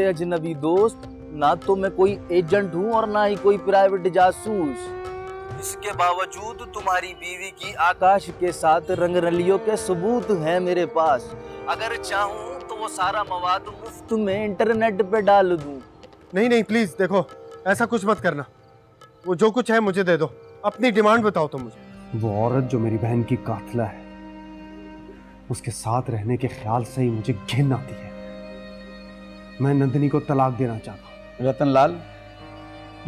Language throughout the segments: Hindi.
मेरे अजनबी दोस्त, ना तो मैं कोई एजेंट हूँ और ना ही कोई प्राइवेट जासूस। इसके बावजूद तुम्हारी बीवी की आकाश के साथ रंगरलियों के सबूत हैं मेरे पास। अगर चाहूँ तो वो सारा मवाद मुफ्त में इंटरनेट पे डाल दूँ। नहीं नहीं प्लीज देखो, ऐसा कुछ मत करना। वो जो कुछ है मुझे दे दो। अपनी डिमांड बताओ तुम मुझे। वो औरत जो मेरी बहन की कातिला है, उसके साथ रहने के ख्याल से ही मुझे घिन आती है। मैं नंदिनी को तलाक देना चाहता हूँ। रतनलाल,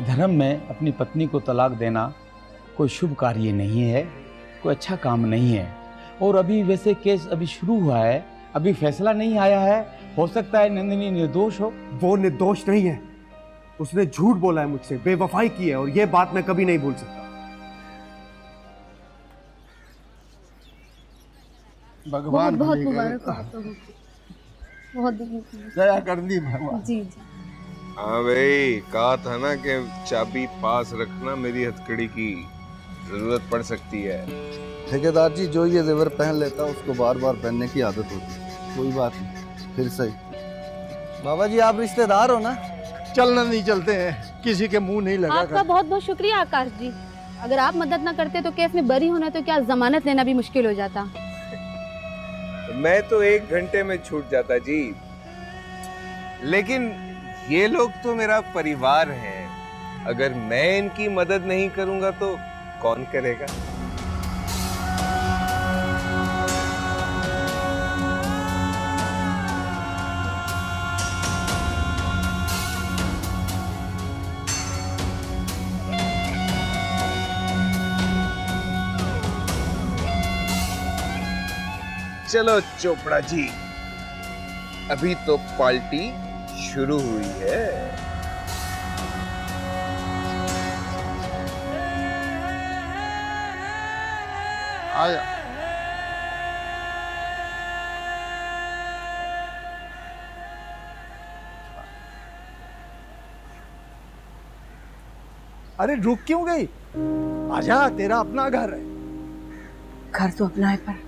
धर्म में अपनी पत्नी को तलाक देना कोई शुभ कार्य नहीं है, कोई अच्छा काम नहीं है। और अभी वैसे केस अभी शुरू हुआ है, अभी फैसला नहीं आया है। हो सकता है नंदिनी निर्दोष हो। वो निर्दोष नहीं है, उसने झूठ बोला है मुझसे, बेवफाई की है, और ये बात मैं कभी नहीं भूल सकता। भगवान बहुत मुबारक हो, बहुत दया कर दी भगवान। जी जी। हाँ भाई, कहा था ना कि चाबी पास रखना, मेरी हथकड़ी की जरूरत पड़ सकती है। ठेकेदार जी, जो ये जेवर पहन लेता उसको बार बार पहनने की आदत होती है। कोई बात नहीं, फिर सही। बाबा जी, आप रिश्तेदार हो ना? चलना नहीं, चलते हैं, किसी के मुंह नहीं लगा। आपका बहुत बहुत शुक्रिया आकाश जी। अगर आप मदद ना करते तो केस में बरी होना तो क्या जमानत लेना भी मुश्किल हो जाता। मैं तो 1 घंटे में छूट जाता जी, लेकिन ये लोग तो मेरा परिवार है। अगर मैं इनकी मदद नहीं करूंगा तो कौन करेगा? चलो चोपड़ा जी, अभी तो पार्टी शुरू हुई है। आया। अरे रुक क्यों गई? आजा, तेरा अपना घर है। घर तो अपना है, पर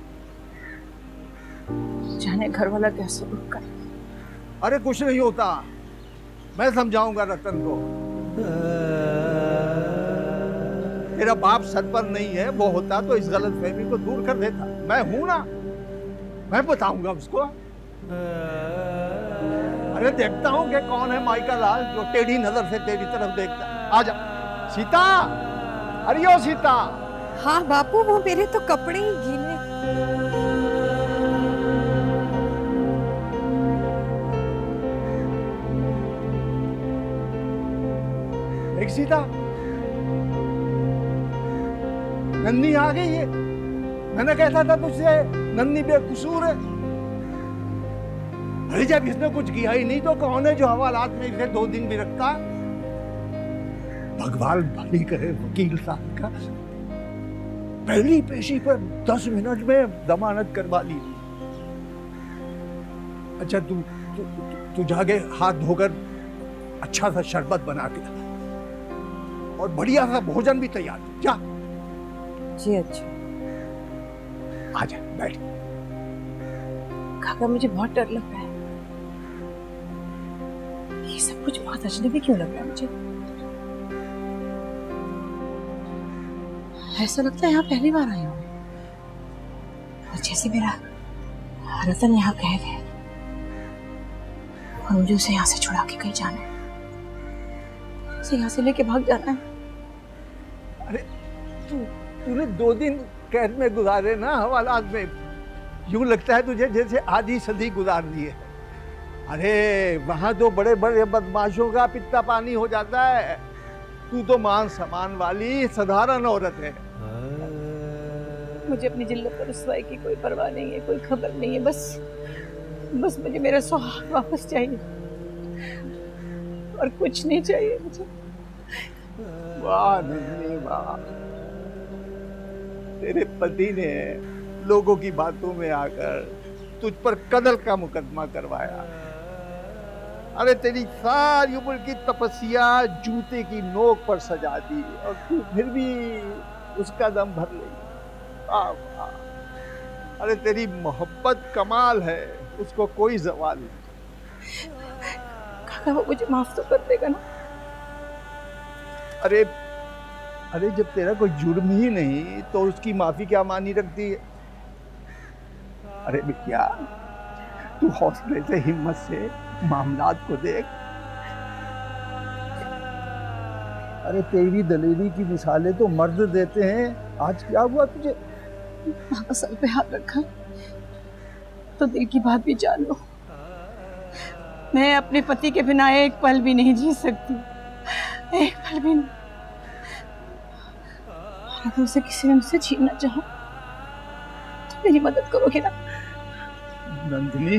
जाने घर वाला कैसे रुक कर। अरे कुछ नहीं होता, मैं समझाऊंगा रतन को। तेरा बाप सर पर नहीं है, वो होता तो इस गलतफहमी को दूर कर देता। मैं हूं ना, मैं बताऊंगा उसको। अरे देखता हूं कि कौन है माइका लाल जो टेढ़ी नजर से तेरी तरफ देखता है। आजा सीता, अरे ओ सीता। हाँ बापू, वो मेरे तो कपड़े ही गीले। एक सीता, नन्नी आ गई है। मैंने कहता था तुझसे, नन्नी बेकसूर है। अरे जब इसने कुछ किया ही नहीं तो कौन है जो हवालात में इसे 2 दिन भी रखता? भगवान भली करे वकील साहब का, पहली पेशी पर 10 मिनट में जमानत करवा ली। अच्छा तू जाके हाथ धोकर अच्छा सा शरबत बना के और बढ़िया सा भोजन भी तैयार जा। जी अच्छा। आजा बैठ। काका, मुझे बहुत डर लग रहा है। ये सब कुछ बहुत अजनबी क्यों लग रहा है मुझे? ऐसा लगता है यहाँ पहली बार आई हूँ, और जैसे मेरा रतन यहाँ कैद है और मुझे उसे यहाँ से छुड़ा के कहीं जाना है, उसे यहाँ से लेके भाग जाना है। अरे तूने 2 दिन कैद में गुजारे ना हवालात में, यूं लगता है तुझे जैसे आधी सदी गुजार दी है। अरे वहां तो बड़े बड़े बदमाशों का पित्ता पानी हो जाता है। तू तो मान सम्मान वाली साधारण औरत है। मुझे अपनी जिल्लत और रुसवाई की कोई परवाह नहीं है, कोई खबर नहीं है। बस मुझे मेरा सुहाग वापस चाहिए और कुछ नहीं चाहिए मुझे। वाह नंदिनी वाह, तेरे पति ने लोगों की बातों में आकर तुझ पर कत्ल का मुकदमा करवाया। अरे तेरी सारी उम्र की तपस्या जूते की नोक पर सजा दी और तू फिर भी उसका दम भर ले। अरे तेरी मोहब्बत कमाल है, उसको कोई जवाल नहीं। क्या वो मुझे माफ तो कर देगा ना? अरे अरे जब तेरा कोई जुर्म ही नहीं तो उसकी माफी क्या मानी रखती है? अरे बिटिया, तू हौसले से, हिम्मत से मामलात को देख। अरे तेरी दलेरी की मिसालें तो मर्द देते हैं। आज क्या हुआ तुझे? पापा सर पे हाथ रखा तो दिल की बात भी जान लो। मैं अपने पति के बिना एक पल भी नहीं जी सकती, एक पल भी नहीं। अगर उसे किसी ने मुझसे छीनना चाहा तो मेरी मदद करोगे ना? नंदिनी,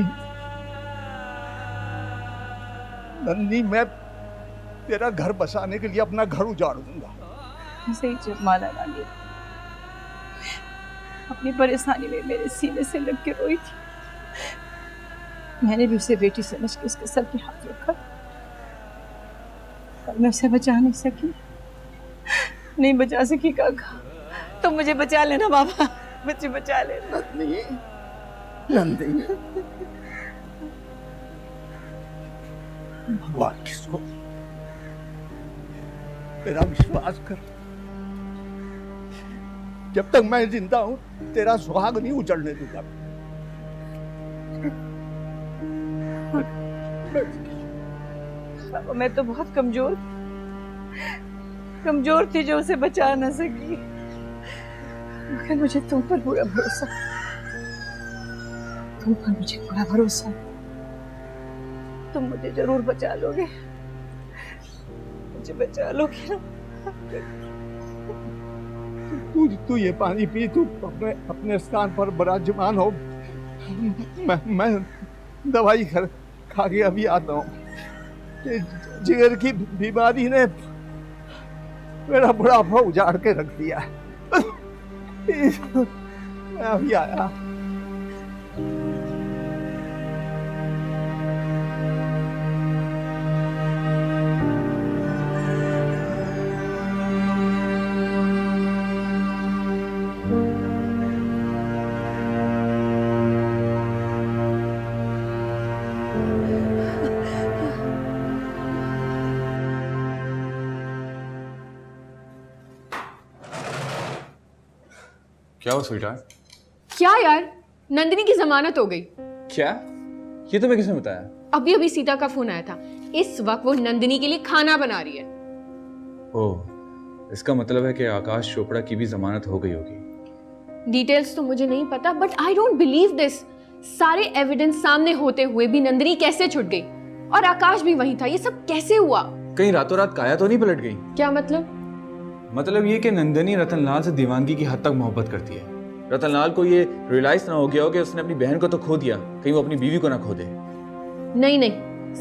नंदिनी, मैं तेरा घर बसाने के लिए अपना घर उजाड़ दूंगा। सही जमाला रानी अपनी परेशानी में मेरे सीने से लग के रोई थी। मैंने भी उसे बेटी समझ के उसके सर पे हाथ रखा, पर मैं उसे बचा नहीं सकी। नहीं बचा सकी काका, तो मुझे बचा लेना बाबा, मुझे बचा लेना। नंदिनी, भगवान किसको तेरा विश्वास कर। जब तक मैं जिंदा हूं तेरा सुहाग नहीं उजड़ने दूंगा। बाबा मैं तो बहुत कमजोर थी जो उसे बचा न सकी, मगर मुझे तुम पर पूरा भरोसा, तुम पर मुझे पूरा भरोसा। तुम मुझे जरूर बचा लोगे, मुझे बचा लोगे ना? तू ये पानी पी, तू अपने स्थान पर विराजमान हो। मैं दवाई खा के अभी आता हूँ। जिगर की बीमारी ने मेरा बुढ़ापा उजाड़ के रख दिया है। मैं अभी आया। क्या हुआ स्वीटहार्ट? क्या यार, नंदिनी की जमानत हो गई। क्या? ये तुम्हें किसने बताया? अभी अभी सीता का फोन आया था। इस वक्त वो नंदिनी के लिए खाना बना रही है। ओह, इसका मतलब है कि आकाश चोपड़ा की भी जमानत हो गई होगी। डिटेल्स तो मुझे नहीं पता, but I don't believe this. सारे एविडेंस सामने होते हुए भी नंदिनी कैसे छुट गई? और आकाश भी वहीं था। ये सब कैसे हुआ? कहीं रातों रात काया तो नहीं पलट गई? क्या मतलब? मतलब ये कि नंदिनी रतनलाल से दीवानगी की हद तक मोहब्बत करती है। रतनलाल को ये रियलाइज ना हो गया हो कि उसने अपनी बहन को तो खो दिया, कहीं वो अपनी बीवी को ना खो दे। नहीं नहीं,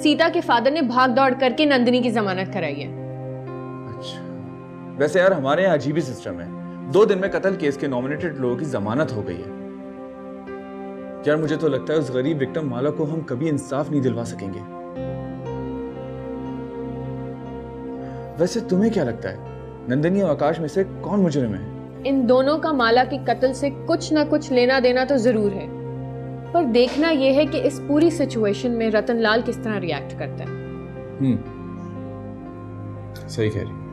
सीता के फादर ने भाग दौड़ करके नंदिनी की जमानत कराई है। अच्छा, वैसे यार हमारे यहाँ अजीब ही सिस्टम है। 2 दिन में कत्ल केस के नॉमिनेटेड लोगों की जमानत हो गई है। यार मुझे तो लगता है उस गरीब विक्टिम माला को हम कभी इंसाफ नहीं दिलवा सकेंगे। वैसे तुम्हें क्या लगता है, नंदिनी और आकाश में से कौन मुजरिम है? इन दोनों का माला के कत्ल से कुछ ना कुछ लेना देना तो जरूर है, पर देखना यह है कि इस पूरी सिचुएशन में रतनलाल किस तरह रिएक्ट करता है। सही कह रही।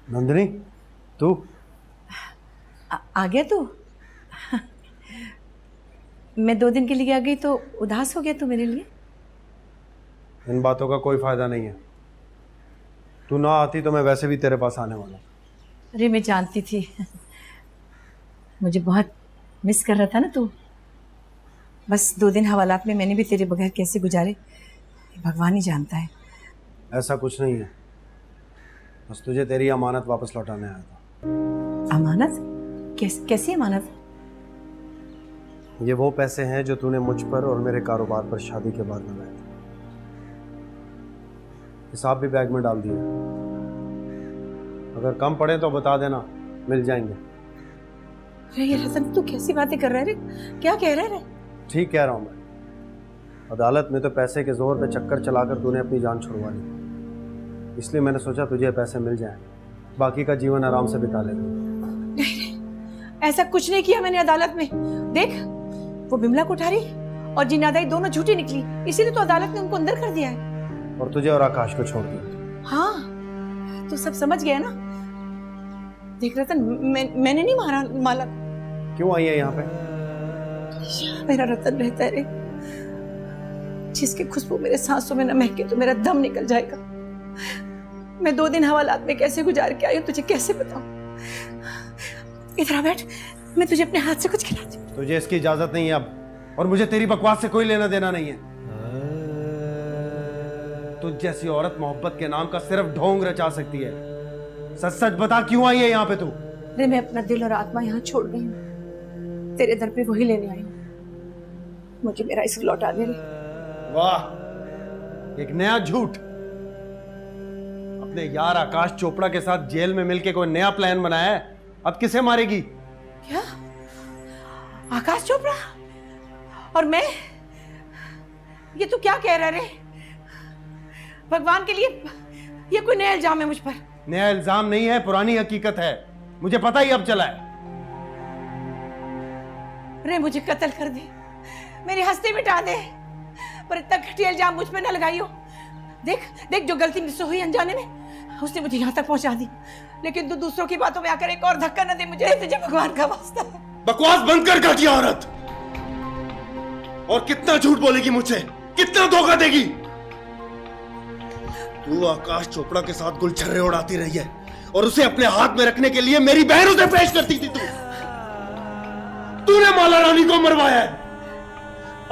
नंदिनी, तू आ गया तू? मैं 2 दिन के लिए आ गई तो उदास हो गया तू मेरे लिए? इन बातों का कोई फायदा नहीं है। तू ना आती तो मैं वैसे भी तेरे पास आने वाला। अरे मैं जानती थी, मुझे बहुत मिस कर रहा था ना तू। बस 2 दिन हवालात में मैंने भी तेरे बगैर कैसे गुजारे भगवान ही जानता है। ऐसा कुछ नहीं है, बस तुझे तेरी अमानत वापस लौटाने आया था। अमानत? कैसी अमानत? ये वो पैसे हैं जो तूने मुझ पर और मेरे कारोबार पर शादी के बाद लगाए थे। हिसाब भी बैग में डाल दिया। अगर कम पड़े तो बता देना, मिल जाएंगे। अरे ये रतन, तू कैसी बातें कर रहा है रे? क्या कह रहा है रे? ठीक कह रहा हूं मैं। अदालत में तो पैसे के जोर पे चक्कर चलाकर तूने अपनी जान छुड़वा ली, इसलिए मैंने सोचा तुझे पैसे मिल जाएं, बाकी का जीवन आराम से बिता लेगा। नहीं, ऐसा कुछ नहीं किया मैंने अदालत में। देख, वो बिमला कोठारी और जिन्नादाई दोनों झूठी निकली, इसीलिए तो अदालत ने उनको अंदर कर दिया है। और तुझे और आकाश को छोड़ दिया। हाँ, तो सब समझ गया ना? देख रतन, मैंने नहीं मारा माला। क्यों आई है यहाँ पे? मेरा रतन रहता है रे, जिसकी खुशबू मेरे सांसों में न महके तो मेरा दम निकल जाएगा। मैं 2 दिन हवालात में कैसे गुजार के आई हूँ तुझे कैसे बताऊं? इधर आ बैठ, मैं तुझे अपने हाथ से कुछ खिलाती हूँ। तुझे इसकी इजाजत नहीं है अब, और मुझे तेरी बकवास से कोई लेना देना नहीं है। तुझ जैसी औरत मोहब्बत के नाम का सिर्फ ढोंग रचा सकती है। सच सच बता, क्यों आई है यहाँ पे तू? अरे मैं अपना दिल और आत्मा यहाँ छोड़ गई हूँ, तेरे दर पे वही लेने आई हूँ। मुझे मेरा इश्क लौटा दे रे। वाह, एक नया झूठ। अपने यार आकाश चोपड़ा के साथ जेल में मिलके कोई नया प्लान बनाया है। अब किसे मारेगी? क्या? आकाश चोपड़ा? और मैं? ये तू क्या कह रहा रे? भगवान के लिए ये कोई नया इल्जाम है मुझ पर? नया इल्जाम नहीं है, पुरानी हकीकत है। मुझे पता ही अब चला है। रे मुझे कत्ल कर दे, मेरी हस्ती मिटा दे, पर इतना घटिया इल्जाम मुझ पे न लगाइयो। देख देख, जो गलती मुझसे हुई अनजाने में, उसने मुझे यहाँ तक पहुंचा दी, लेकिन तू दूसरों की बातों में आकर एक और धक्का न दे मुझे। तुझे भगवान का वास्ता है। बकवास बंद कर घटिया औरत। और कितना झूठ बोलेगी मुझसे, कितना धोखा देगी? तू आकाश चोपड़ा के साथ गुलछर्रे उड़ाती रही है, और उसे अपने हाथ में रखने के लिए मेरी बहन उसे पेश करती थी। तूने माला रानी को मरवाया है।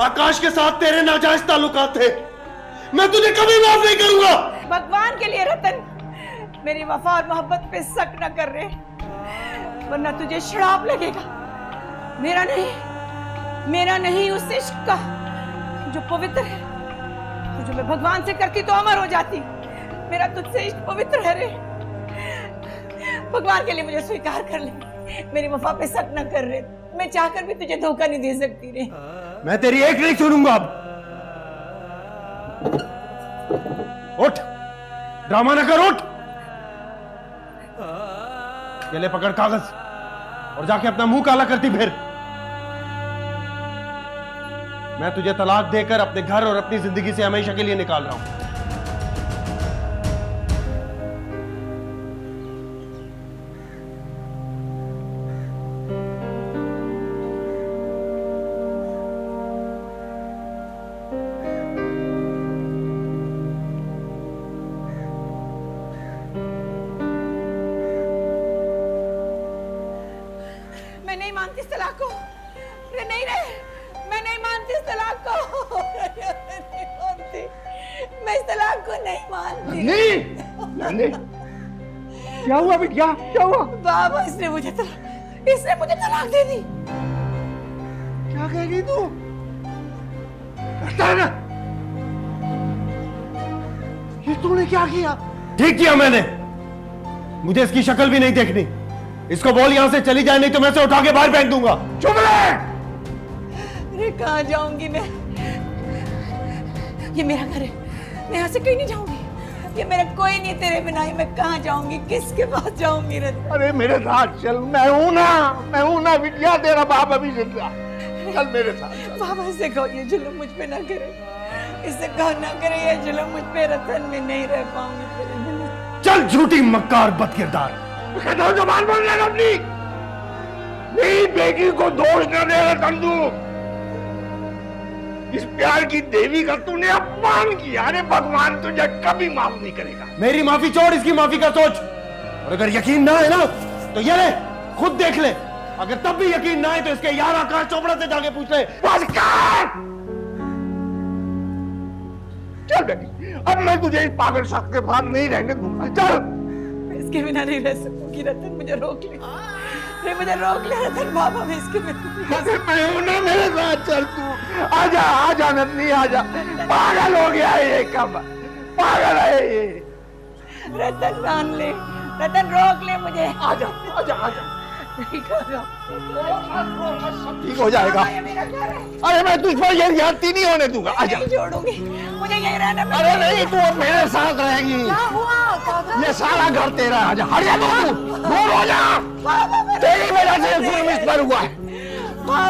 आकाश के साथ तेरे नाजायज ताल्लुकात थे। मैं तुझे कभी माफ नहीं करूंगा। भगवान के लिए रतन, मेरी वफा और मोहब्बत पे शक न कर रहे, वरना तुझे शराब लगेगा। मेरा नहीं उस इश्क का जो पवित्र है, तो जो मैं भगवान से करती तो अमर हो जाती। मेरा तुझसे इश्क पवित्र है रे। भगवान के लिए मुझे स्वीकार कर ले, मेरी वफा पे शक न कर रहे। मैं चाहकर भी तुझे धोखा नहीं दे सकती रे। मैं तेरी एक नहीं सुनूंगा अब। उठ, ड्रामा न कर, उठ। ये ले पकड़ कागज, और जाके अपना मुंह काला करती फिर। मैं तुझे तलाक देकर अपने घर और अपनी जिंदगी से हमेशा के लिए निकाल रहा हूं। मैं नहीं मानती इस तलाक को। रे नहीं रे, मैं नहीं मानती इस तलाक को। मैं इस तलाक को नहीं मानती। नहीं, क्या हुआ बिटिया? क्या हुआ? बाबा, इसने मुझे तलाक दे दी। क्या कह रही तू? ना, ये तूने क्या किया? ठीक किया मैंने। मुझे इसकी शक्ल भी नहीं देखनी। इसको बोल यहां से चली जाए, नहीं तो मैं इसे उठा के बाहर फेंक दूंगा। चुप रहे। अरे कहाँ जाऊंगी मैं? ये मेरा घर है, मैं यहाँ से कहीं नहीं जाऊंगी। ये मेरा कोई नहीं तेरे बिना। मैं कहाँ जाऊंगी, किसके पास जाऊंगी? अरे मेरे साथ चल, मैं हूं ना बिटिया, तेरा बाप अभी जिंदा। चल मेरे साथ। बाबा से कहो ये जुल्म मुझ पे ना करे, इससे कहो ना करे ये जुल्म मुझ पे। रतन में नहीं रह पाऊंगी तेरे बिना। चल झूठी मक्कार बदकिरदार। कहता जबान बोल रहा अपनी। मेरी बेटी को दोष न दे रतन तू। इस प्यार की देवी का तूने अपमान किया। अरे भगवान तुझे कभी माफ नहीं करेगा। मेरी माफी छोड़, इसकी माफी का सोच। और अगर यकीन ना है ना तो ये ले, खुद देख ले। अगर तब भी यकीन ना है तो इसके यार आकाश चोपड़ा से जाके पूछ ले। बस कर। चल बेटी, अब मैं तुझे इस पागल शख्स के साथ नहीं रहने दूंगा। चल। मैं इसके बिना नहीं रह सकूंगी रतन, मुझे रोक ले। अरे मुझे रोक ले रतन बाबा, मैं इसके अरे मैं हूं ना, मेरे साथ चल तू। आजा आजा नंदनी आजा, पागल हो गया है ये, कब पागल है ये। रतन मान ले, रतन रोक ले मुझे। आजा आजा आजा, नहीं काका, ठीक हो जाएगा। ये मेरा घर है, अरे मैं तुझ पर ये ज्यादती नहीं होने दूंगा। आजा। नहीं छोड़ूंगी, मुझे यहीं रहना। अरे नहीं, तू अब मेरे साथ रहेगी। क्या हुआ काका? ये सारा घर तेरा है। आजा, हट जा तू, दूर हो जा। तेरी वजह से जुर्म इस पर हुआ है।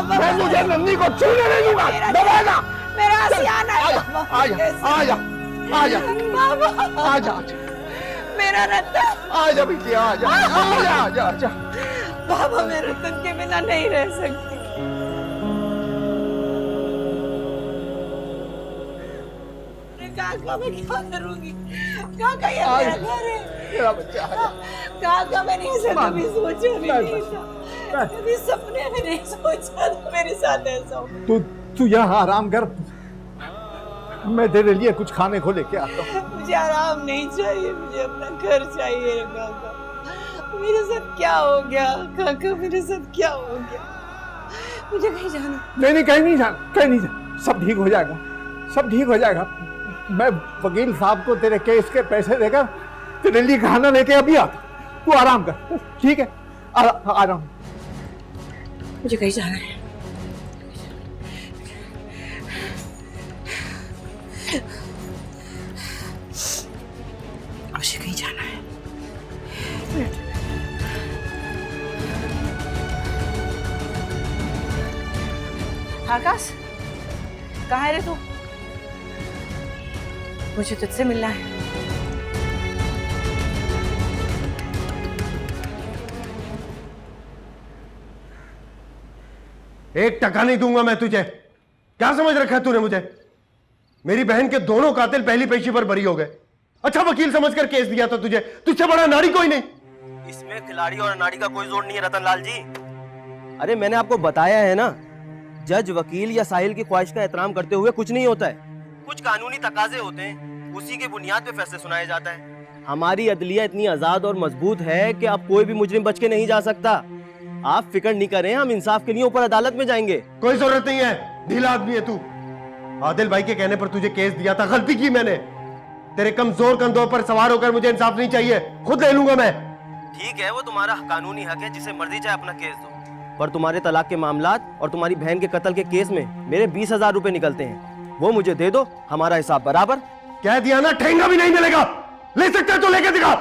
मैं तुझे नंदी को छूने नहीं दूंगा। दबाएगा। मेरा आसियाना है। आजा आजा आजा बाबा, आजा, मेरा रतन। आजा बिटिया, आजा आजा आजा आजा। बाबा, मैं रतन के बिना नहीं रह सकती। अरे काका, मैं क्या करूंगी? काका, ये मेरा घर है। मेरा बच्चा, आजा। काका, मैंने ऐसा कभी सोचा भी नहीं था, कभी सपने में नहीं सोचा था मेरे साथ ऐसा हो। तू यहाँ आराम कर, मैं तेरे लिए कुछ खाने को लेके आता हूँ। मुझे आराम नहीं चाहिए, मुझे अपना घर चाहिए काका। मेरे साथ क्या हो गया काका, मेरे साथ क्या हो गया? मुझे कहीं जाना। नहीं कहीं नहीं जाना, कहीं नहीं जाना, सब ठीक हो जाएगा, सब ठीक हो जाएगा। मैं वकील साहब को तेरे केस के पैसे देकर तेरे लिए खाना लेके अभी आता। तू आराम कर, ठीक है? आराम। मुझे कहीं जाना है। मुझे कहीं जाना है। आकाश, कहाँ है रे तू? मुझे तुझसे मिलना है। एक टका नहीं दूंगा मैं तुझे। क्या समझ रखा है तूने मुझे? मेरी बहन के दोनों कातिल पहली पेशी पर बरी हो गए। अच्छा वकील समझकर केस दिया था तुझे, तुझसे बड़ा नारी कोई नहीं। इसमें खिलाड़ी और नारी का कोई जोड़ नहीं है रतनलाल जी। अरे मैंने आपको बताया है ना, जज वकील या साहिल की ख्वाहिश का एहतराम करते हुए कुछ नहीं होता है। कुछ कानूनी तकाजे होते हैं, उसी के बुनियाद पे फैसले सुनाया जाता है। हमारी अदलिया इतनी आजाद और मजबूत है कि अब कोई भी मुजरिम बच के नहीं जा सकता। आप फिक्र नहीं करें, हम इंसाफ के लिए ऊपर अदालत में जाएंगे। कोई जरूरत नहीं है, ढीला आदमी है तू। आदिल भाई के कहने पर तुझे केस दिया था, गलती की मैंने। तेरे कमजोर कंधों पर सवार होकर मुझे इंसाफ नहीं चाहिए, खुद ले लूंगा मैं। ठीक है, वो तुम्हारा कानूनी हक है, जिसे मर्जी चाहे अपना केस दो। पर तुम्हारे तलाक के मामलात और तुम्हारी बहन के कत्ल के केस में मेरे 20,000 रुपए निकलते हैं, वो मुझे दे दो, हमारा हिसाब बराबर। कह दिया ना, ठेंगा भी नहीं मिलेगा। ले सकते है तो लेके दिखा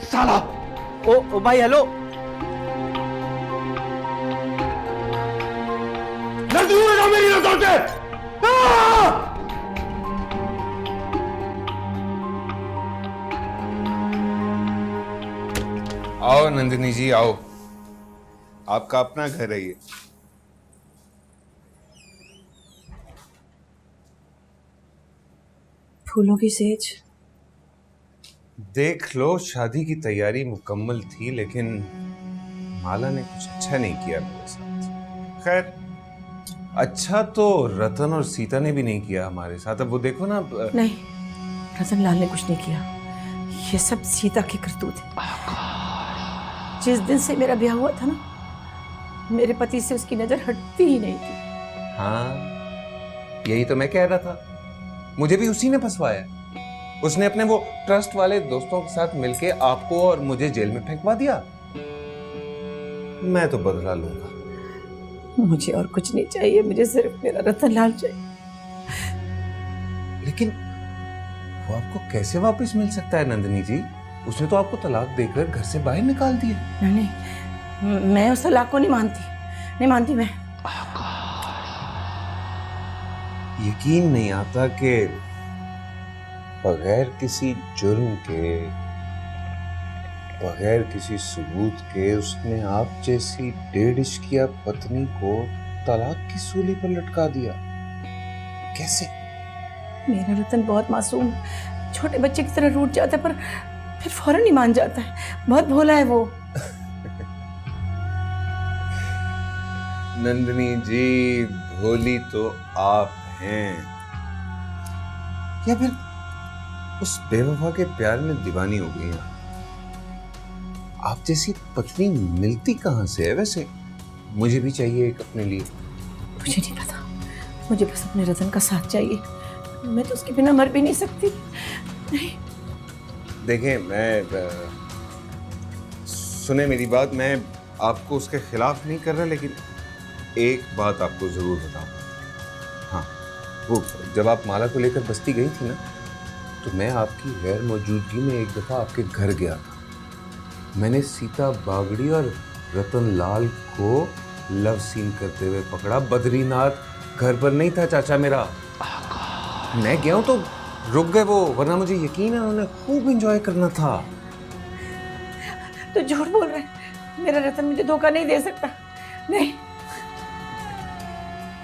साला। ओ भाई हेलो, दूर हो जाओ मेरी नजरों से। आओ नंदिनी जी आओ, आपका अपना घर है ये। फूलों की सेज। देख लो, शादी की तैयारी मुकम्मल थी, लेकिन माला ने कुछ अच्छा नहीं किया मेरे साथ। खैर, अच्छा तो रतन और सीता ने भी नहीं किया हमारे साथ। अब वो देखो ना। नहीं, रतन लाल ने कुछ नहीं किया, ये सब सीता की करतूत है। जिस दिन से मेरा ब्याह हुआ था ना, मेरे पति से उसकी नजर हटती ही नहीं थी। हाँ, यही तो मैं कह रहा था, मुझे भी उसी ने फंसवाया। उसने अपने वो ट्रस्ट वाले दोस्तों के साथ मिलके आपको और मुझे जेल में फेंकवा दिया। मैं तो बदला लूंगा। मुझे और कुछ नहीं चाहिए, मुझे सिर्फ मेरा रतन लाल चाहिए। लेकिन वो आपको कैसे वापस मिल सकता है नंदिनी जी? उसने तो आपको तलाक देकर घर से बाहर निकाल दिया। नहीं, मैं उस तलाक को नहीं मानती मैं। यकीन नहीं आता कि बगैर किसी जुर्म के, बगैर किसी सबूत के उसने आप जैसी 1.5 इश्किया पत्नी को तलाक की सूली पर लटका दिया। कैसे? मेरा रतन बहुत मासूम, छोटे बच्चे की तरह रूठ जाता है, पर फिर फौरन ही मान जाता है। बहुत भोला है वो। नंदिनी जी, भोली तो आप हैं, या फिर उस बेवफा के प्यार में दीवानी हो गई हैं? आप जैसी पत्नी मिलती कहाँ से है वैसे? मुझे भी चाहिए एक अपने लिए। मुझे नहीं पता, मुझे बस अपने रतन का साथ चाहिए। मैं तो उसके बिना मर भी नहीं सकती। नहीं। देखें, मैं सुने मेरी बात, मैं आपको उसके खिलाफ नहीं कर रहा, लेकिन एक बात आपको जरूर बताऊं। हाँ, वो जब आप माला को लेकर बस्ती गई थी ना, तो मैं आपकी गैर मौजूदगी में एक दफा आपके घर गया था। मैंने सीता बागड़ी और रतन लाल को लव सीन करते हुए पकड़ा। बद्रीनाथ घर पर नहीं था चाचा मेरा। मैं गया हूं तो रुक गए वो, वरना मुझे यकीन है उन्होंने खूब एंजॉय करना था। तो झूठ बोल रहे हैं, मेरा रतन मुझे धोखा नहीं दे सकता। नहीं।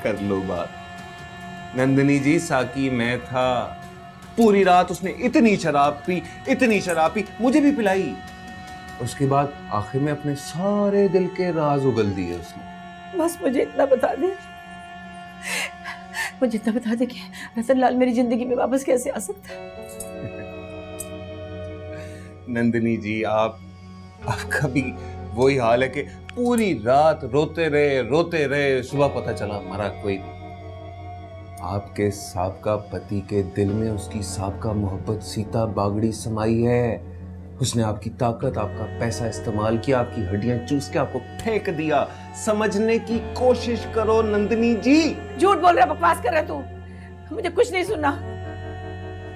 कर लो बात। नंदिनी जी, साकी मैं था। पूरी रात उसने इतनी शराब पी, मुझे भी पिलाई। उसके बाद आखिर में अपने सारे दिल के राज उगल दिए उसने। बस मुझे इतना बता दे, मुझे इतना बता दे कि रतन लाल मेरी जिंदगी में वापस कैसे आ सकता है। नंदिनी जी, आपका भी वही हाल है कि पूरी रात रोते रहे, सुबह पता चला मरा कोई नहीं। आपके साबका पति के दिल में उसकी साबका मोहब्बत सीता बागड़ी समाई है। उसने आपकी ताकत, आपका पैसा इस्तेमाल किया, आपकी हड्डियां चूस के आपको फेंक दिया। समझने की कोशिश करो नंदिनी जी। झूठ बोल रहा, बकवास कर रहा तू। मुझे कुछ नहीं सुनना।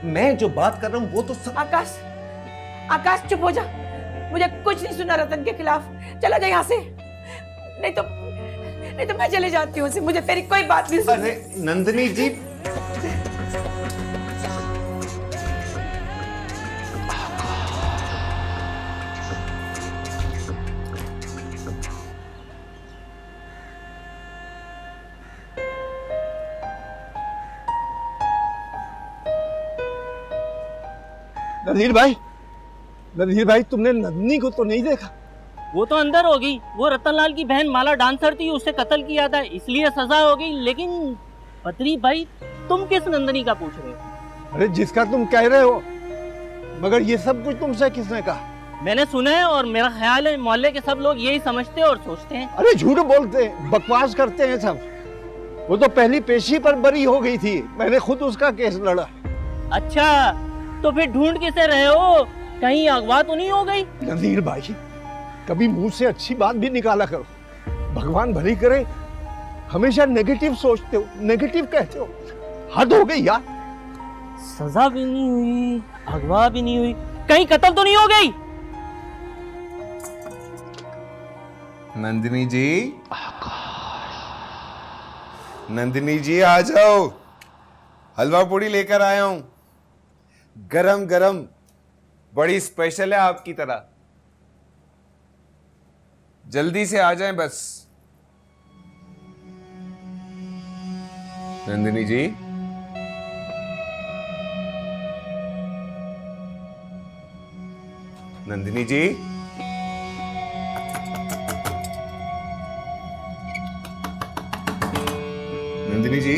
मैं जो बात कर रहा हूँ वो तो सब... आकाश चुप हो जा। मुझे कुछ नहीं सुनना रतन के खिलाफ। चला जा यहाँ से, नहीं तो मैं चले जाती हूँ। मुझे तेरी कोई बात नहीं सुननी। अरे नंदिनी जी, नदीर भाई, तुमने नंदिनी को तो नहीं देखा? वो तो अंदर होगी। वो रतनलाल की बहन माला डांसर थी, उसे कत्ल किया था, इसलिए सजा हो गई। लेकिन पत्री भाई, तुम किस नंदिनी का पूछ रहे हो? अरे जिसका तुम कह रहे हो, मगर ये सब कुछ तुमसे किसने कहा? मैंने सुना है, और मेरा ख्याल है मोहल्ले के सब लोग यही समझते और सोचते हैं। अरे झूठ बोलते हैं, बकवास करते हैं सब। वो तो पहली पेशी पर बरी हो गई थी, मैंने खुद उसका केस लड़ा। अच्छा, तो फिर ढूंढ किसे रहे हो? कहीं अगवा तो नहीं हो गई? नदीर भाई, कभी मुंह से अच्छी बात भी निकाला करो। भगवान भली करे, हमेशा नेगेटिव सोचते हो, नेगेटिव कहते हो। हद हो गई यार। सजा भी नहीं हुई, अगवा भी नहीं हुई, कहीं कत्ल तो नहीं हो गई? नंदिनी जी, नंदिनी जी आ जाओ, हलवा पूड़ी लेकर आया हूं, गरम गरम, बड़ी स्पेशल है आपकी तरह। जल्दी से आ जाएं बस। नंदिनी जी, नंदिनी जी, नंदिनी जी,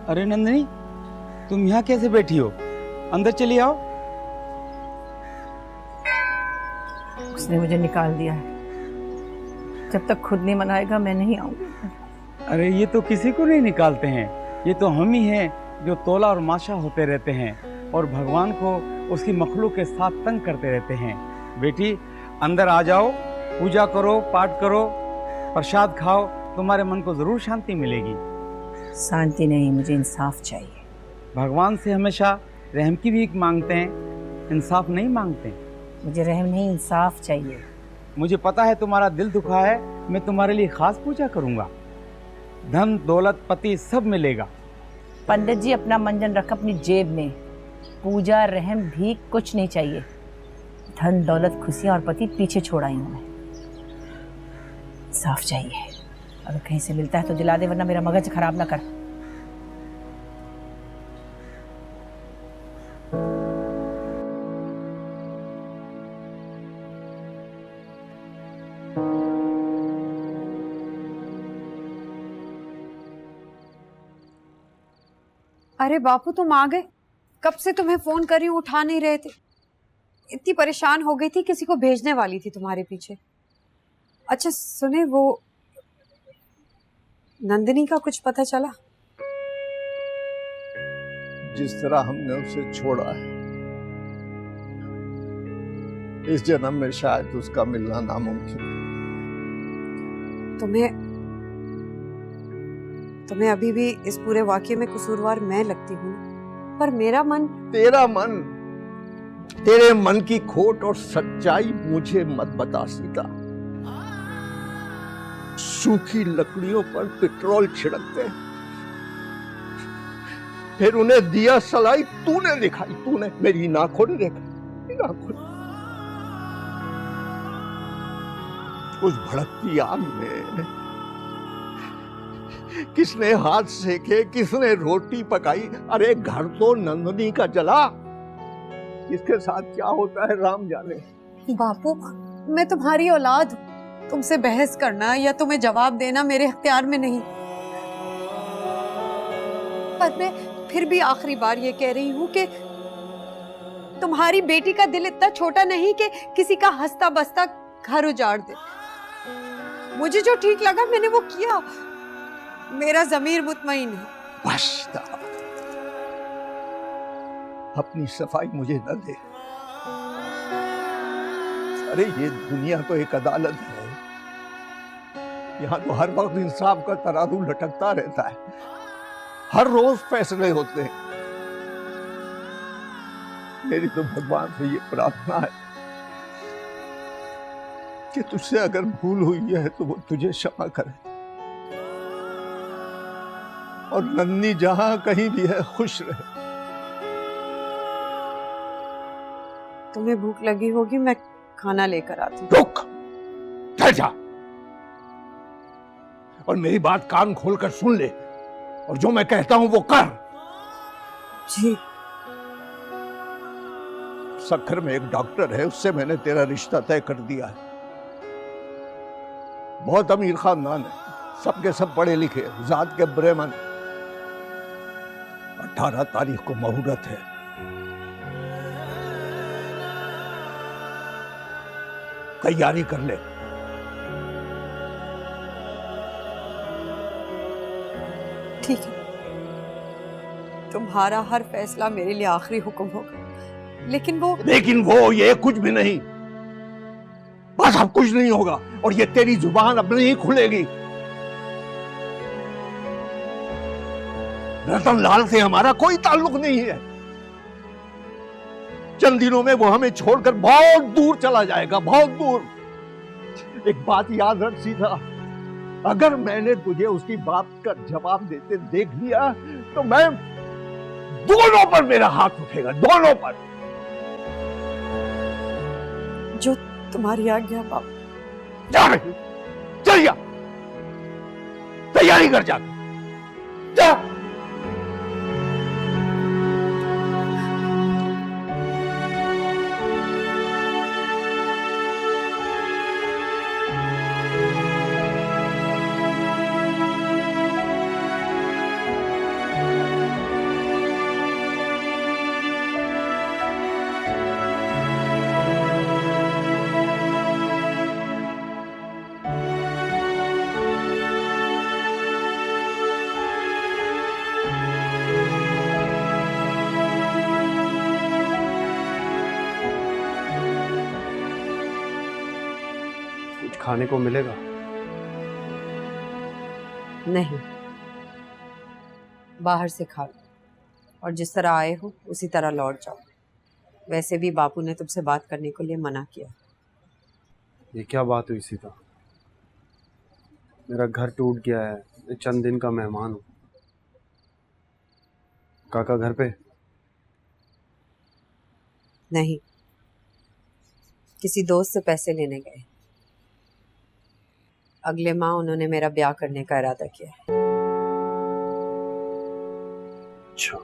अरे नंदिनी, तुम यहाँ कैसे बैठी हो? अंदर चली आओ। उस उसने मुझे निकाल दिया है। जब तक खुद नहीं मनाएगा मैं नहीं आऊंगी। अरे ये तो किसी को नहीं निकालते हैं, ये तो हम ही हैं जो तोला और माशा होते रहते हैं और भगवान को उसकी मखलूक के साथ तंग करते रहते हैं। बेटी अंदर आ जाओ, पूजा करो, पाठ करो, प्रसाद खाओ, तुम्हारे मन को जरूर शांति मिलेगी। शांति नहीं, मुझे इंसाफ चाहिए। भगवान से हमेशा रहम की भीख मांगते हैं, इंसाफ नहीं मांगते। मुझे रहम नहीं, इंसाफ चाहिए। मुझे पता है तुम्हारा दिल दुखा है, मैं तुम्हारे लिए खास पूजा करूंगा। धन दौलत पति सब मिलेगा। पंडित जी अपना मंजन रख अपनी जेब में। पूजा रहम भी कुछ नहीं चाहिए। धन दौलत खुशियां और पति पीछे छोड़ आई हूं मैं। साफ चाहिए। अगर कहीं से मिलता है तो दिला दे, वरना मेरा मगज खराब ना कर। अरे बापू तुम आ गए। कब से तुम्हें फोन कर रही हूँ, उठा नहीं रहे थे। इतनी परेशान हो गई थी, किसी को भेजने वाली थी तुम्हारे पीछे। अच्छा सुने, वो नंदिनी का कुछ पता चला? जिस तरह हमने उसे छोड़ा है, इस जन्म में शायद उसका मिलना नामुमकिन है। तुम्हें अभी भी इस पूरे वाकये में कसूरवार मैं लगती हूँ, पर मेरा मन। तेरा मन, तेरे मन की खोट और सच्चाई मुझे मत बता सीता। सूखी लकड़ियों पर पेट्रोल छिड़कते, फिर उन्हें दिया सलाई तूने दिखाई, तूने मेरी नाखून देखा, नाखून। उस भड़कती आग में किसने हाथ सेके, किसने रोटी पकाई। अरे घर तो नंदनी का जला, इसके साथ क्या होता है राम जाने। बापू मैं तुम्हारी औलाद हूँ, तुमसे बहस करना या तुम्हें जवाब देना मेरे इख्तियार में नहीं। पर मैं फिर भी आखिरी बार ये कह रही हूँ कि तुम्हारी बेटी का दिल इतना छोटा नहीं कि किसी का हंसता बसता घर उजाड़ दे। मुझे जो ठीक लगा मैंने वो किया। मेरा ज़मीर मुतमईन है। बस अपनी सफाई मुझे न दे। अरे ये दुनिया तो एक अदालत है, यहाँ तो हर वक्त इंसाफ का तराजू लटकता रहता है, हर रोज फैसले होते हैं। मेरी तो भगवान से ये प्रार्थना है कि तुझसे अगर भूल हुई है तो वो तुझे क्षमा करे, और नन्नी जहां कहीं भी है खुश रहे। तुम्हें भूख लगी होगी, मैं खाना लेकर आती हूँ। रुक, ठहर जा और मेरी बात कान खोलकर सुन ले, और जो मैं कहता हूं वो कर। जी। सक्खर में एक डॉक्टर है, उससे मैंने तेरा रिश्ता तय कर दिया है। बहुत अमीर खानदान है, सबके सब पढ़े लिखे, जात के ब्राह्मण। 18 तारीख को मुहूर्त है। तैयारी कर ले। ठीक है, तुम्हारा हर फैसला मेरे लिए आखिरी हुक्म होगा, लेकिन वो ये कुछ भी नहीं। बस अब कुछ नहीं होगा, और ये तेरी जुबान अब नहीं खुलेगी। रतन लाल से हमारा कोई ताल्लुक नहीं है। चंद दिनों में वो हमें छोड़कर बहुत दूर चला जाएगा, बहुत दूर। एक बात याद रख सीता, अगर मैंने तुझे उसकी बात का जवाब देते देख लिया तो मैं दोनों पर मेरा हाथ उठेगा, दोनों पर। जो तुम्हारी आज्ञा बाबा। चल जा, तैयारी कर जा, जा। खाने को मिलेगा? नहीं, बाहर से खा लो और जिस तरह आए हो उसी तरह लौट जाओ। वैसे भी बापू ने तुमसे बात करने के लिए मना किया। ये क्या बात हुई सीता? मेरा घर टूट गया है, मैं चंद दिन का मेहमान हूँ। काका घर पे? नहीं, किसी दोस्त से पैसे लेने गए। अगले माह उन्होंने मेरा ब्याह करने का इरादा किया। अच्छा,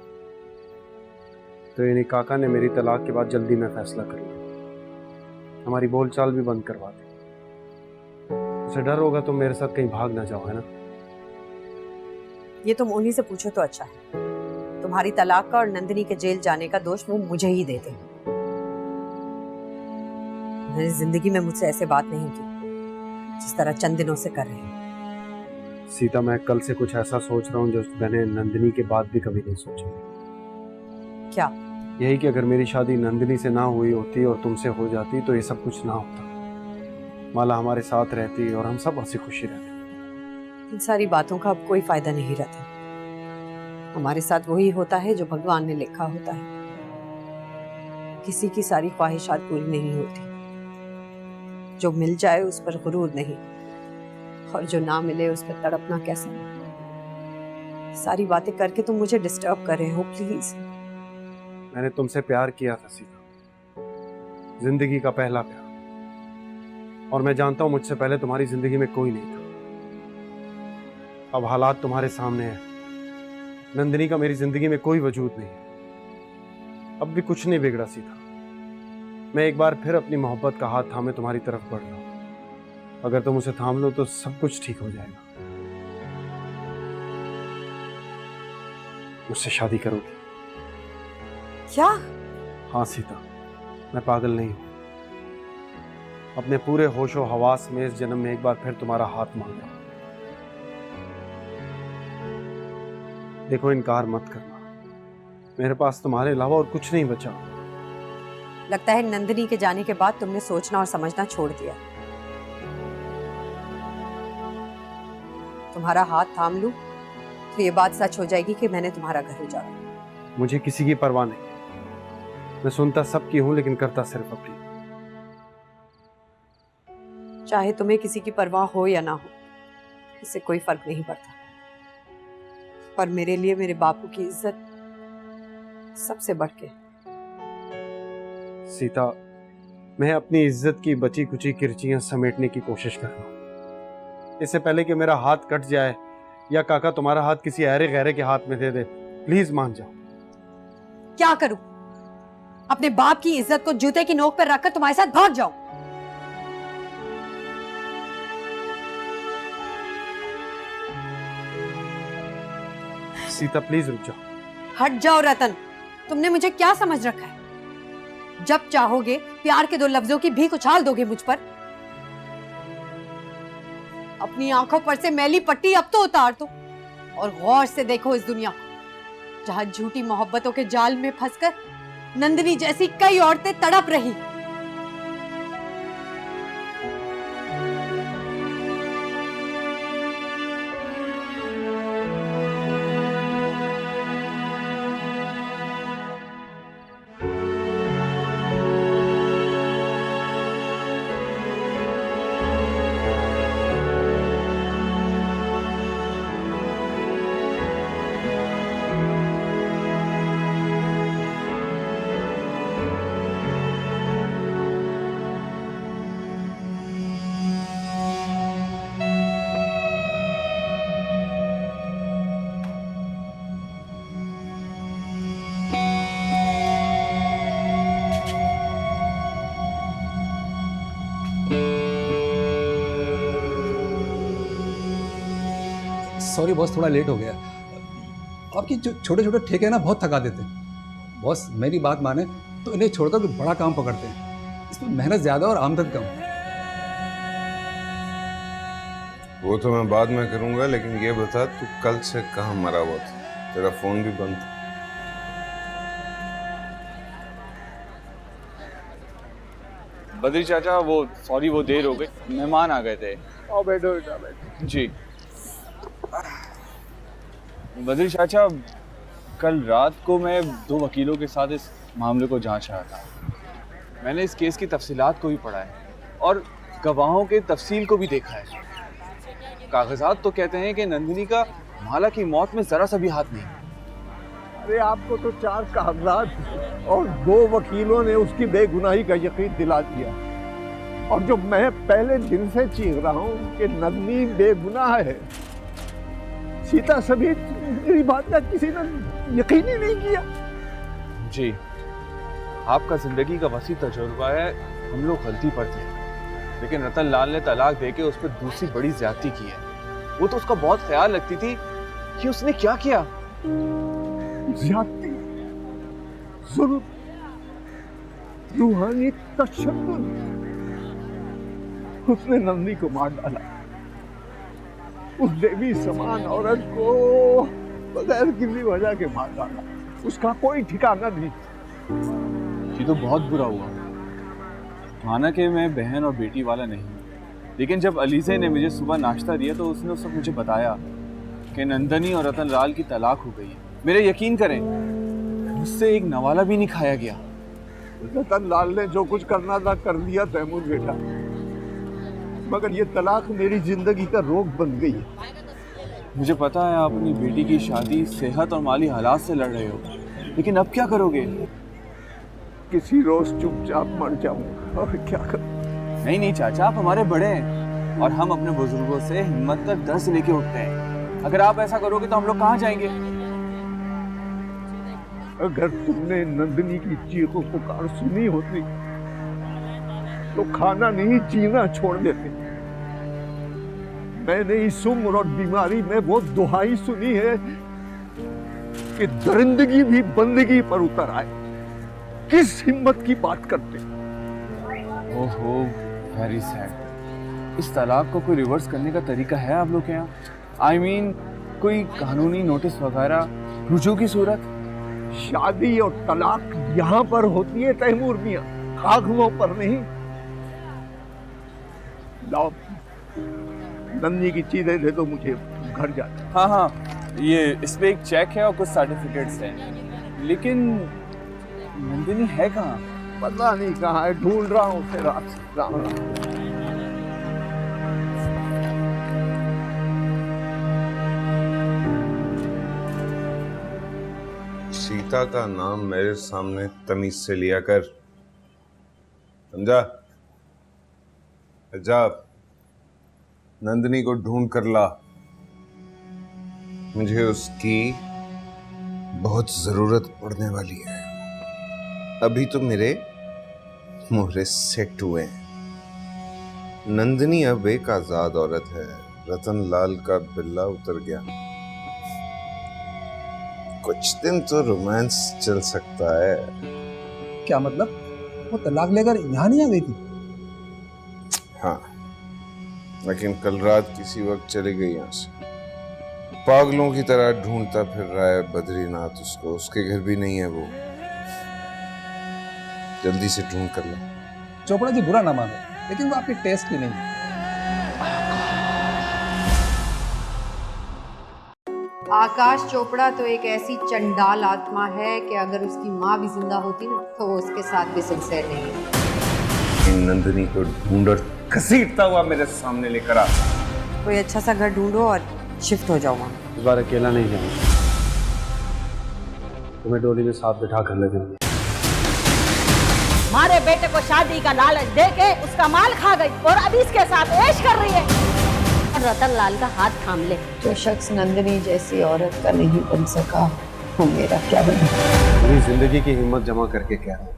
तो यानी काका ने मेरी तलाक के बाद जल्दी में फैसला कर लिया, हमारी बोलचाल भी बंद करवा दी। उसे डर होगा तो मेरे साथ कहीं भाग ना जाओ, है ना? ये तुम उन्हीं से पूछो तो अच्छा है। तुम्हारी तलाक का और नंदिनी के जेल जाने का दोष वो मुझे ही देते हैं। मैंने जिंदगी में मुझसे ऐसे बात नहीं की जिस तरह चंद दिनों से कर रहे हैं। सीता, मैं कल से कुछ ऐसा सोच रहा हूँ जो मैंने नंदिनी के बाद भी कभी नहीं सोचा। क्या? यही कि अगर मेरी शादी नंदिनी से ना हुई होती और तुमसे हो जाती तो ये सब कुछ ना होता। माला हमारे साथ रहती और हम सब हंसी खुशी रहते। इन सारी बातों का अब कोई फायदा नहीं रहता। हमारे साथ वही होता है जो भगवान ने लिखा होता है। किसी की सारी ख्वाहिशात पूरी नहीं होती। जो मिल जाए उस पर गुरूर नहीं, और जो ना मिले उस पर तड़पना कैसा। सारी बातें करके तुम मुझे डिस्टर्ब कर रहे हो, प्लीज। मैंने तुमसे प्यार किया था सीता, जिंदगी का पहला प्यार, और मैं जानता हूं मुझसे पहले तुम्हारी जिंदगी में कोई नहीं था। अब हालात तुम्हारे सामने हैं। नंदिनी का मेरी जिंदगी में कोई वजूद नहीं है। अब भी कुछ नहीं बिगड़ा सीता। मैं एक बार फिर अपनी मोहब्बत का हाथ थामे तुम्हारी तरफ बढ़ रहा हूं। अगर तुम उसे थाम लो तो सब कुछ ठीक हो जाएगा। मुझसे शादी करोगी? क्या? हाँ सीता, मैं पागल नहीं हूं। अपने पूरे होशो हवास में इस जन्म में एक बार फिर तुम्हारा हाथ मांग रहा हूं। देखो, इनकार मत करना। मेरे पास तुम्हारे अलावा और कुछ नहीं बचा। लगता है नंदिनी के जाने के बाद तुमने सोचना और समझना छोड़ दिया। तुम्हारा हाथ थाम लूं तो ये बात सच हो जाएगी कि मैंने तुम्हारा घर उजाड़ा। मुझे किसी की परवाह नहीं। मैं सुनता सबकी हूं लेकिन करता सिर्फ अपनी। चाहे तुम्हें किसी की परवाह हो या ना हो, इससे कोई फर्क नहीं पड़ता। पर मेरे लिए मेरे बापू की इज्जत सबसे बढ़ के। सीता, मैं अपनी इज्जत की बची कुची किरचियां समेटने की कोशिश कर रहा हूं। इससे पहले कि मेरा हाथ कट जाए या काका तुम्हारा हाथ किसी ऐरे गहरे के हाथ में दे दे, प्लीज मान जाओ। क्या करूं? अपने बाप की इज्जत को जूते की नोक पर रखकर तुम्हारे साथ भाग जाऊं? सीता प्लीज रुक जाओ। हट जाओ रतन, तुमने मुझे क्या समझ रखा है? जब चाहोगे प्यार के दो लफ्जों की भीख उछाल दोगे मुझ पर। अपनी आंखों पर से मैली पट्टी अब तो उतार दो और गौर से देखो इस दुनिया को, जहां झूठी मोहब्बतों के जाल में फंसकर नंदिनी जैसी कई औरतें तड़प रही। सॉरी बॉस, थोड़ा लेट हो गया। आपकी जो छोटे छोटे ठेके हैं ना, बहुत थका देते हैं। बॉस मेरी बात माने तो इन्हें छोड़कर कोई बड़ा काम पकड़ते हैं। इसमें मेहनत ज़्यादा और आमदन कम। वो तो मैं बाद में करूंगा, लेकिन ये बता तू कल से कहाँ मरा हुआ था? तेरा फोन भी बंद था। बद्री चाचा वो सॉरी वो देर हो गई, मेहमान आ गए थे। आओ बैठो बेटा बैठो। जी बद्री चाचा, कल रात को मैं 2 वकीलों के साथ इस मामले को जांच रहा था। मैंने इस केस की तफसीलात को भी पढ़ा है और गवाहों के तफसील को भी देखा है। कागजात तो कहते हैं कि नंदिनी का माला की मौत में जरा सा भी हाथ नहीं। अरे आपको तो 4 कागजात और 2 वकीलों ने उसकी बेगुनाही का यकीन दिला दिया, और जो मैं पहले दिन से चीख रहा हूँ कि नंदिनी बेगुनाह है, सीता समेत मेरी बात का किसी ने यकीन ही नहीं किया। जी आपका जिंदगी का वसी तजुर्बा है, हम लोग गलती पर थे, लेकिन रतन लाल ने तलाक देके उस पर दूसरी बड़ी ज्यादती की है। वो तो उसका बहुत ख्याल रखती थी कि उसने क्या किया। ज्यादती, जुल्म, रूहानी तशद्दुद, उसने नंदिनी को मार डाला। उस देवी समान औरत को बगैर किसी वजह के मार डाला, उसका कोई ठिकाना नहीं। ये तो बहुत बुरा हुआ। माना कि मैं बहन और बेटी वाला नहीं, लेकिन जब अलीज़े ने मुझे सुबह नाश्ता दिया तो उसने उस वक्त मुझे बताया कि नंदनी और रतन लाल की तलाक हो गई है। मेरे यकीन करें, मुझसे एक नवाला भी नहीं खाया गया। रतन लाल ने जो कुछ करना था कर लिया तैमूर बेटा, मगर ये तलाक मेरी जिंदगी का रोग बन गई है। मुझे पता है आप अपनी बेटी की शादी सेहत और माली हालात से लड़ रहे हो, लेकिन अब क्या करोगे? किसी रोज चुपचाप मर जाऊंगा और क्या करूं? नहीं नहीं चाचा, आप हमारे बड़े हैं और हम अपने बुजुर्गों से हिम्मत का दर्स लेके उठते हैं। अगर आप ऐसा करोगे तो हम लोग कहाँ जाएंगे? अगर तुमने नंदिनी की चीखों पुकार सुनी होती तो खाना नहीं जीना छोड़ देते। मैंने इस उम्र और बीमारी में वो दुहाई सुनी है कि दरिंदगी भी बंदगी पर उतर आए। किस हिम्मत की बात करते? ओहो, वेरी सैड। इस तलाक को कोई रिवर्स करने का तरीका है आप लोग के यहाँ? I mean, कोई कानूनी नोटिस वगैरह, रुजू की सूरत? शादी और तलाक यहाँ पर होती है तैमूर मियाँ, कागजों पर नहीं। लाओ नंदी की चीजें दे दो मुझे, घर जाना। हाँ हाँ, ये इस पे एक चेक है और कुछ सर्टिफिकेट्स हैं, लेकिन नंदिनी है कहाँ? पता नहीं कहाँ है, ढूंढ रहा हूँ उसे रात से। राम राम। सीता का नाम मेरे सामने तमीज से लिया कर, समझा? जा नंदिनी को ढूंढ कर ला, मुझे उसकी बहुत जरूरत पड़ने वाली है। अभी तो मेरे मोहरे सेट हुए हैं। नंदिनी अब एक आजाद औरत है, रतन लाल का बिल्ला उतर गया। कुछ दिन तो रोमांस चल सकता है। क्या मतलब? वो तलाक लेकर यहाँ नहीं आ गई थी? हाँ, लेकिन कल रात किसी वक्त चली गई यहाँ से। पागलों की तरह ढूंढता फिर रहा है बद्रीनाथ उसको, उसके घर भी नहीं है वो। जल्दी से ढूंढ कर लो। चोपड़ा जी बुरा ना मानो, लेकिन वो आपके टेस्ट की नहीं। आकाश चोपड़ा तो एक ऐसी चंडाल आत्मा है कि अगर उसकी माँ भी जिंदा होती ना तो वो उसके साथ भी सिंसेयर नहीं है। इन नंदिनी को ढूंढ और घसीटता हुआ मेरे सामने लेकर आ। कोई अच्छा सा घर ढूंढो और शिफ्ट हो जाओ वहाँ। इस बार अकेला नहीं जाऊंगा, तुम्हें डोली में साथ बिठा कर ले जाऊंगा। हमारे बेटे को शादी का लालच देके उसका माल खा गई और अब इसके साथ ऐश कर रही है। रतन लाल का हाथ थाम ले। जो शख्स नंदिनी जैसी औरत का नहीं बन सका वो मेरा क्या बने? पूरी जिंदगी की हिम्मत जमा करके कह रहा हूं,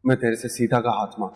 मैं तेरे से सीता का हाथ मांग।